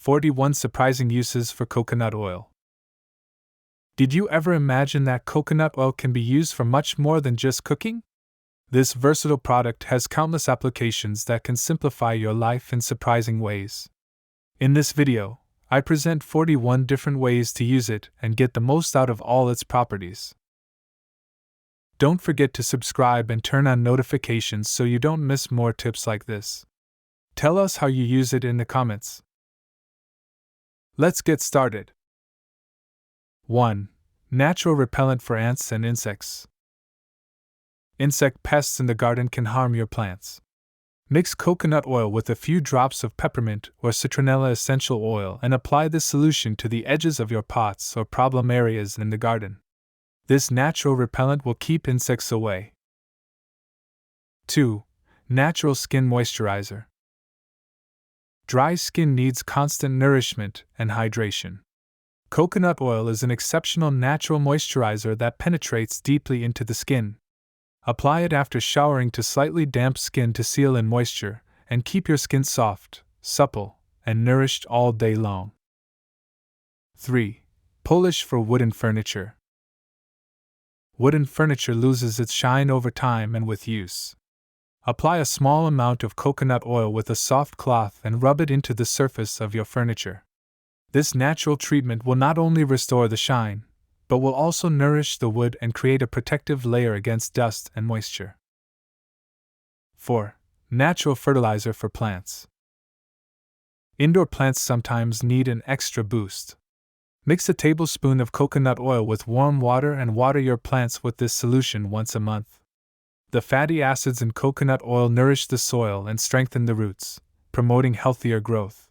41 Surprising Uses for Coconut Oil. Did you ever imagine that coconut oil can be used for much more than just cooking? This versatile product has countless applications that can simplify your life in surprising ways. In this video, I present 41 different ways to use it and get the most out of all its properties. Don't forget to subscribe and turn on notifications so you don't miss more tips like this. Tell us how you use it in the comments. Let's get started. 1. Natural repellent for ants and insects. Insect pests in the garden can harm your plants. Mix coconut oil with a few drops of peppermint or citronella essential oil and apply this solution to the edges of your pots or problem areas in the garden. This natural repellent will keep insects away. 2. Natural skin moisturizer. Dry skin needs constant nourishment and hydration. Coconut oil is an exceptional natural moisturizer that penetrates deeply into the skin. Apply it after showering to slightly damp skin to seal in moisture and keep your skin soft, supple, and nourished all day long. 3. Polish for wooden furniture. Wooden furniture loses its shine over time and with use. Apply a small amount of coconut oil with a soft cloth and rub it into the surface of your furniture. This natural treatment will not only restore the shine, but will also nourish the wood and create a protective layer against dust and moisture. 4. Natural fertilizer for plants. Indoor plants sometimes need an extra boost. Mix a tablespoon of coconut oil with warm water and water your plants with this solution once a month. The fatty acids in coconut oil nourish the soil and strengthen the roots, promoting healthier growth.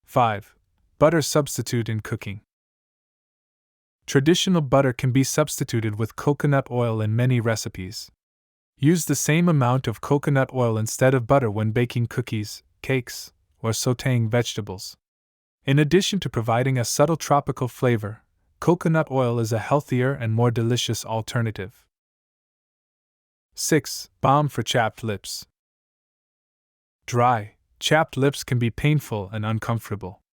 5. Butter substitute in cooking. Traditional butter can be substituted with coconut oil in many recipes. Use the same amount of coconut oil instead of butter when baking cookies, cakes, or sautéing vegetables. In addition to providing a subtle tropical flavor, coconut oil is a healthier and more delicious alternative. 6. Balm for chapped lips. Dry, chapped lips can be painful and uncomfortable.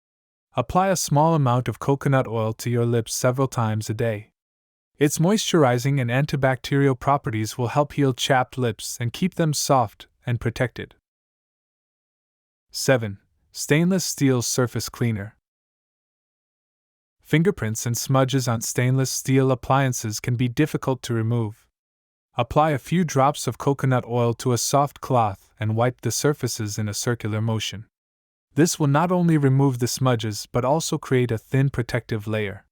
Apply a small amount of coconut oil to your lips several times a day. Its moisturizing and antibacterial properties will help heal chapped lips and keep them soft and protected. 7. Stainless steel surface cleaner. Fingerprints and smudges on stainless steel appliances can be difficult to remove. Apply a few drops of coconut oil to a soft cloth and wipe the surfaces in a circular motion. This will not only remove the smudges but also create a thin protective layer.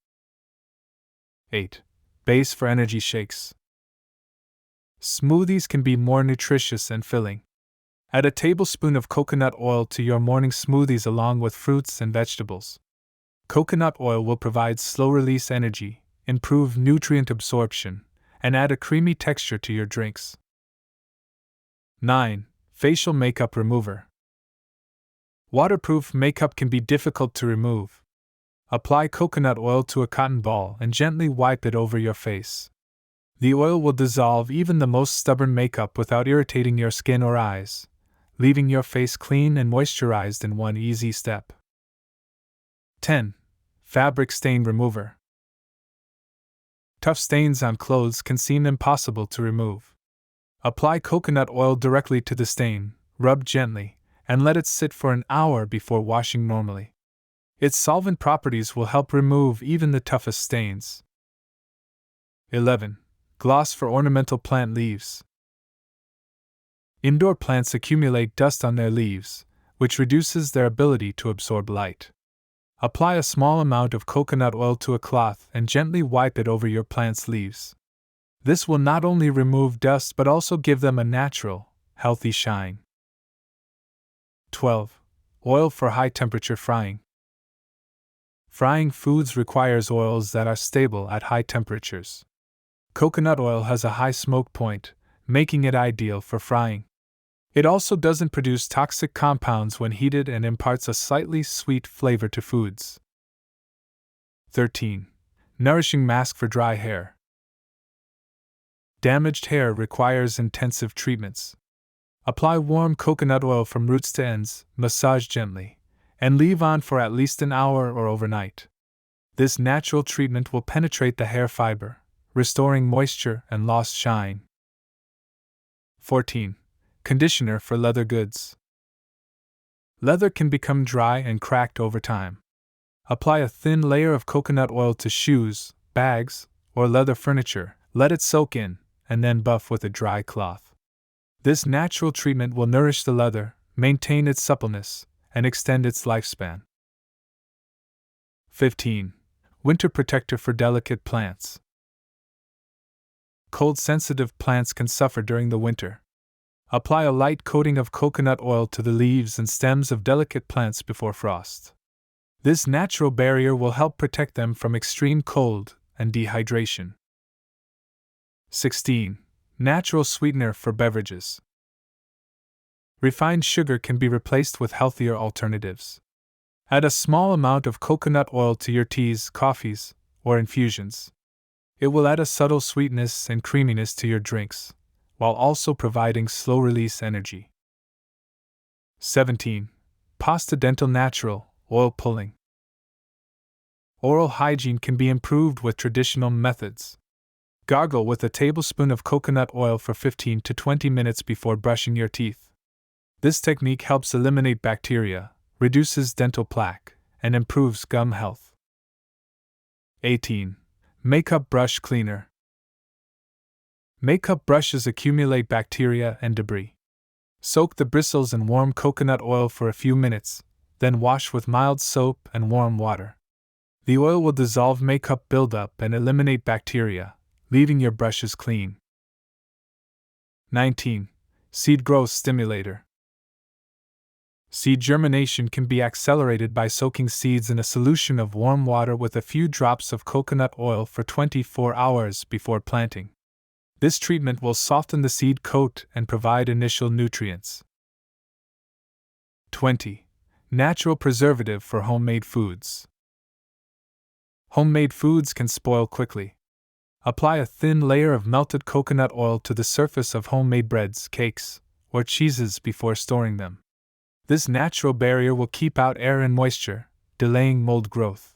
8. Base for energy shakes. Smoothies can be more nutritious and filling. Add a tablespoon of coconut oil to your morning smoothies along with fruits and vegetables. Coconut oil will provide slow-release energy, improve nutrient absorption, and add a creamy texture to your drinks. 9. Facial makeup remover. Waterproof makeup can be difficult to remove. Apply coconut oil to a cotton ball and gently wipe it over your face. The oil will dissolve even the most stubborn makeup without irritating your skin or eyes, leaving your face clean and moisturized in one easy step. 10. Fabric stain remover. Tough stains on clothes can seem impossible to remove. Apply coconut oil directly to the stain, rub gently, and let it sit for an hour before washing normally. Its solvent properties will help remove even the toughest stains. 11. Gloss for ornamental plant leaves. Indoor plants accumulate dust on their leaves, which reduces their ability to absorb light. Apply a small amount of coconut oil to a cloth and gently wipe it over your plant's leaves. This will not only remove dust but also give them a natural, healthy shine. 12. Oil for high-temperature frying. Frying foods requires oils that are stable at high temperatures. Coconut oil has a high smoke point, making it ideal for frying. It also doesn't produce toxic compounds when heated and imparts a slightly sweet flavor to foods. 13. Nourishing mask for dry hair. Damaged hair requires intensive treatments. Apply warm coconut oil from roots to ends, massage gently, and leave on for at least an hour or overnight. This natural treatment will penetrate the hair fiber, restoring moisture and lost shine. 14. Conditioner for leather goods. Leather can become dry and cracked over time. Apply a thin layer of coconut oil to shoes, bags, or leather furniture, let it soak in, and then buff with a dry cloth. This natural treatment will nourish the leather, maintain its suppleness, and extend its lifespan. 15. Winter protector for delicate plants. Cold-sensitive plants can suffer during the winter. Apply a light coating of coconut oil to the leaves and stems of delicate plants before frost. This natural barrier will help protect them from extreme cold and dehydration. 16. Natural sweetener for beverages. Refined sugar can be replaced with healthier alternatives. Add a small amount of coconut oil to your teas, coffees, or infusions. It will add a subtle sweetness and creaminess to your drinks, while also providing slow-release energy. 17. Pasta Dental Natural Oil Pulling. Oral hygiene can be improved with traditional methods. Gargle with a tablespoon of coconut oil for 15 to 20 minutes before brushing your teeth. This technique helps eliminate bacteria, reduces dental plaque, and improves gum health. 18. Makeup Brush Cleaner. Makeup brushes accumulate bacteria and debris. Soak the bristles in warm coconut oil for a few minutes, then wash with mild soap and warm water. The oil will dissolve makeup buildup and eliminate bacteria, leaving your brushes clean. 19. Seed Growth Stimulator. Seed germination can be accelerated by soaking seeds in a solution of warm water with a few drops of coconut oil for 24 hours before planting. This treatment will soften the seed coat and provide initial nutrients. 20. Natural preservative for homemade foods. Homemade foods can spoil quickly. Apply a thin layer of melted coconut oil to the surface of homemade breads, cakes, or cheeses before storing them. This natural barrier will keep out air and moisture, delaying mold growth.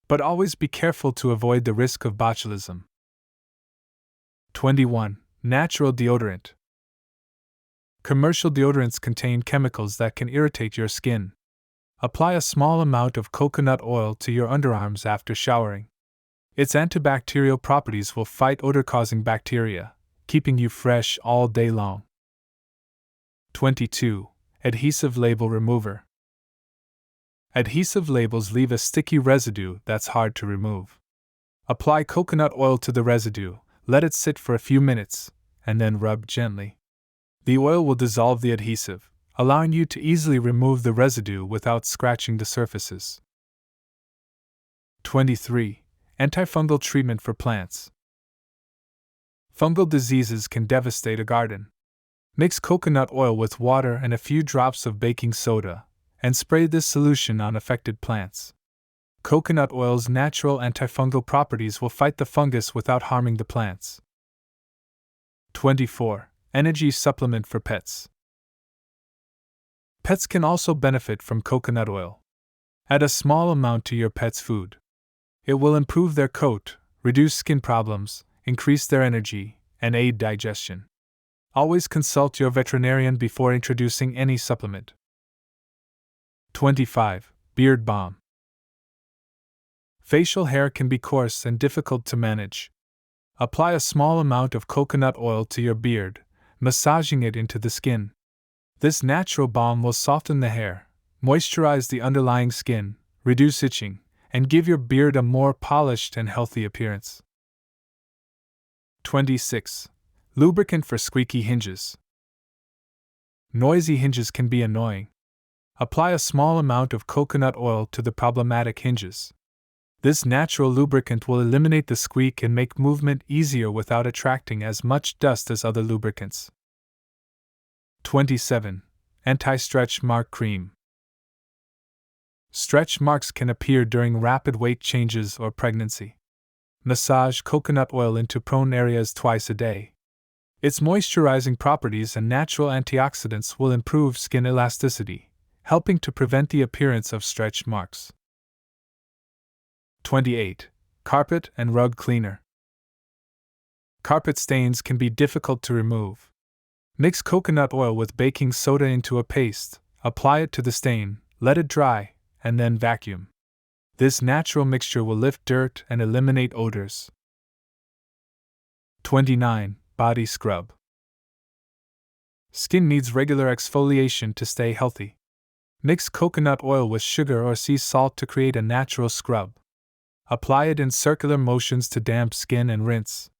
But always be careful to avoid the risk of botulism. 21. Natural deodorant. Commercial deodorants contain chemicals that can irritate your skin. Apply a small amount of coconut oil to your underarms after showering. Its antibacterial properties will fight odor-causing bacteria, keeping you fresh all day long. 22. Adhesive Label Remover. Adhesive labels leave a sticky residue that's hard to remove. Apply coconut oil to the residue, let it sit for a few minutes, and then rub gently. The oil will dissolve the adhesive, allowing you to easily remove the residue without scratching the surfaces. 23. Antifungal treatment for plants. Fungal diseases can devastate a garden. Mix coconut oil with water and a few drops of baking soda, and spray this solution on affected plants. Coconut oil's natural antifungal properties will fight the fungus without harming the plants. 24. Energy supplement for pets. Pets can also benefit from coconut oil. Add a small amount to your pet's food. It will improve their coat, reduce skin problems, increase their energy, and aid digestion. Always consult your veterinarian before introducing any supplement. 25. Beard Balm. Facial hair can be coarse and difficult to manage. Apply a small amount of coconut oil to your beard, massaging it into the skin. This natural balm will soften the hair, moisturize the underlying skin, reduce itching, and give your beard a more polished and healthy appearance. 26. Lubricant for squeaky hinges. Noisy hinges can be annoying. Apply a small amount of coconut oil to the problematic hinges. This natural lubricant will eliminate the squeak and make movement easier without attracting as much dust as other lubricants. 27. Anti-Stretch Mark Cream. Stretch marks can appear during rapid weight changes or pregnancy. Massage coconut oil into prone areas twice a day. Its moisturizing properties and natural antioxidants will improve skin elasticity, helping to prevent the appearance of stretch marks. 28. Carpet and rug cleaner. Carpet stains can be difficult to remove. Mix coconut oil with baking soda into a paste, apply it to the stain, let it dry, and then vacuum. This natural mixture will lift dirt and eliminate odors. 29. Body scrub. Skin needs regular exfoliation to stay healthy. Mix coconut oil with sugar or sea salt to create a natural scrub. Apply it in circular motions to damp skin and rinse.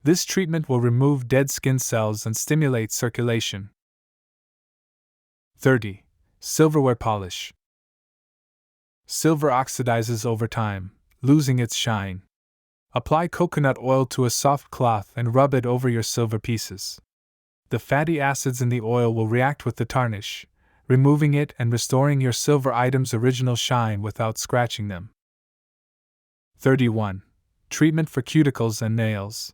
This treatment will remove dead skin cells and stimulate circulation. 30. Silverware polish. Silver oxidizes over time, losing its shine. Apply coconut oil to a soft cloth and rub it over your silver pieces. The fatty acids in the oil will react with the tarnish, removing it and restoring your silver items' original shine without scratching them. 31. Treatment for cuticles and nails.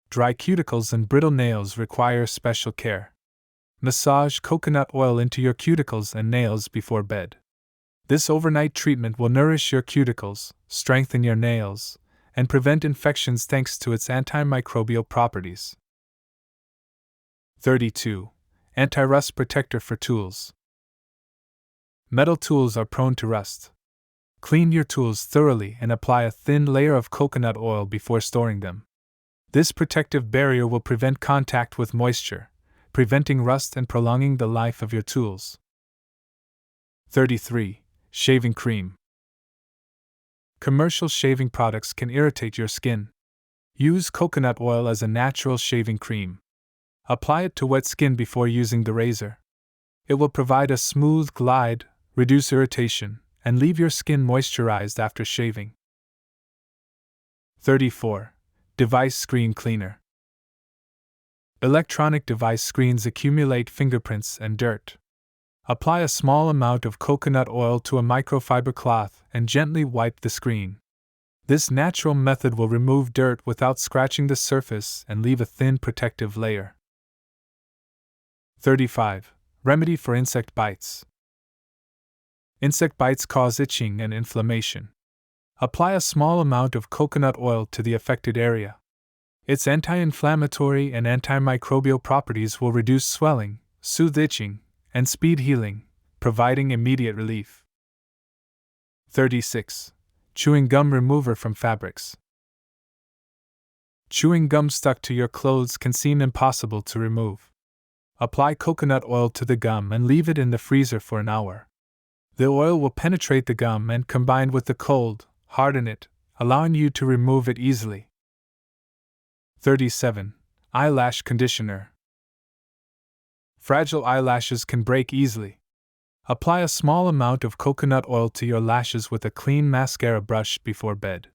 Dry cuticles and brittle nails require special care. Massage coconut oil into your cuticles and nails before bed. This overnight treatment will nourish your cuticles, strengthen your nails, and prevent infections thanks to its antimicrobial properties. 32. Anti-rust protector for tools. Metal tools are prone to rust. Clean your tools thoroughly and apply a thin layer of coconut oil before storing them. This protective barrier will prevent contact with moisture, preventing rust and prolonging the life of your tools. 33. Shaving cream. Commercial shaving products can irritate your skin. Use coconut oil as a natural shaving cream. Apply it to wet skin before using the razor. It will provide a smooth glide, reduce irritation, and leave your skin moisturized after shaving. 34. Device screen cleaner. Electronic device screens accumulate fingerprints and dirt. Apply a small amount of coconut oil to a microfiber cloth and gently wipe the screen. This natural method will remove dirt without scratching the surface and leave a thin protective layer. 35. Remedy for insect bites. Insect bites cause itching and inflammation. Apply a small amount of coconut oil to the affected area. Its anti-inflammatory and antimicrobial properties will reduce swelling, soothe itching, and speed healing, providing immediate relief. 36. Chewing gum remover from fabrics. Chewing gum stuck to your clothes can seem impossible to remove. Apply coconut oil to the gum and leave it in the freezer for an hour. The oil will penetrate the gum and, combined with the cold, harden it, allowing you to remove it easily. 37. Eyelash conditioner. Fragile eyelashes can break easily. Apply a small amount of coconut oil to your lashes with a clean mascara brush before bed.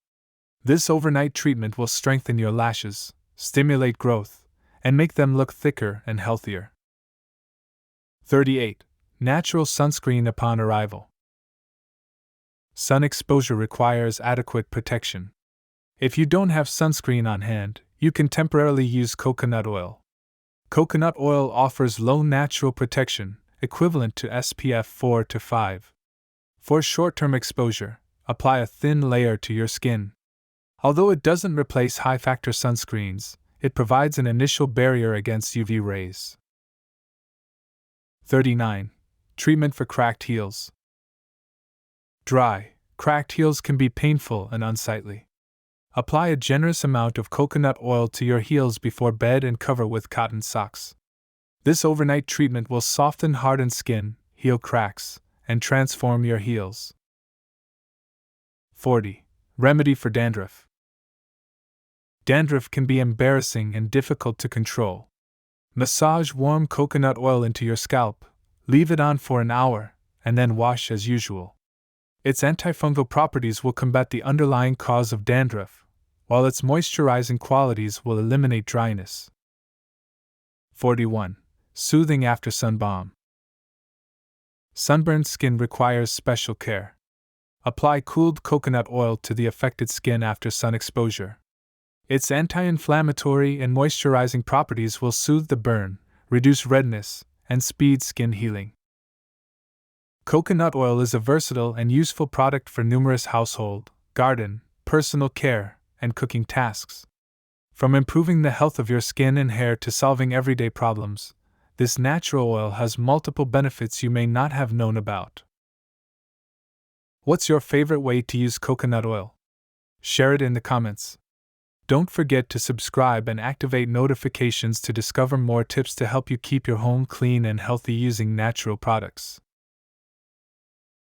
This overnight treatment will strengthen your lashes, stimulate growth, and make them look thicker and healthier. 38. Natural sunscreen upon arrival. Sun exposure requires adequate protection. If you don't have sunscreen on hand, you can temporarily use coconut oil. Coconut oil offers low natural protection, equivalent to SPF 4 to 5. For short-term exposure, apply a thin layer to your skin. Although it doesn't replace high-factor sunscreens, it provides an initial barrier against UV rays. 39. Treatment for cracked heels. Dry, cracked heels can be painful and unsightly. Apply a generous amount of coconut oil to your heels before bed and cover with cotton socks. This overnight treatment will soften hardened skin, heal cracks, and transform your heels. 40. Remedy for dandruff. Dandruff can be embarrassing and difficult to control. Massage warm coconut oil into your scalp, leave it on for an hour, and then wash as usual. Its antifungal properties will combat the underlying cause of dandruff, while its moisturizing qualities will eliminate dryness. 41. Soothing after sun balm. Sunburned skin requires special care. Apply cooled coconut oil to the affected skin after sun exposure. Its anti-inflammatory and moisturizing properties will soothe the burn, reduce redness, and speed skin healing. Coconut oil is a versatile and useful product for numerous household, garden, personal care, and cooking tasks. From improving the health of your skin and hair to solving everyday problems, this natural oil has multiple benefits you may not have known about. What's your favorite way to use coconut oil? Share it in the comments. Don't forget to subscribe and activate notifications to discover more tips to help you keep your home clean and healthy using natural products.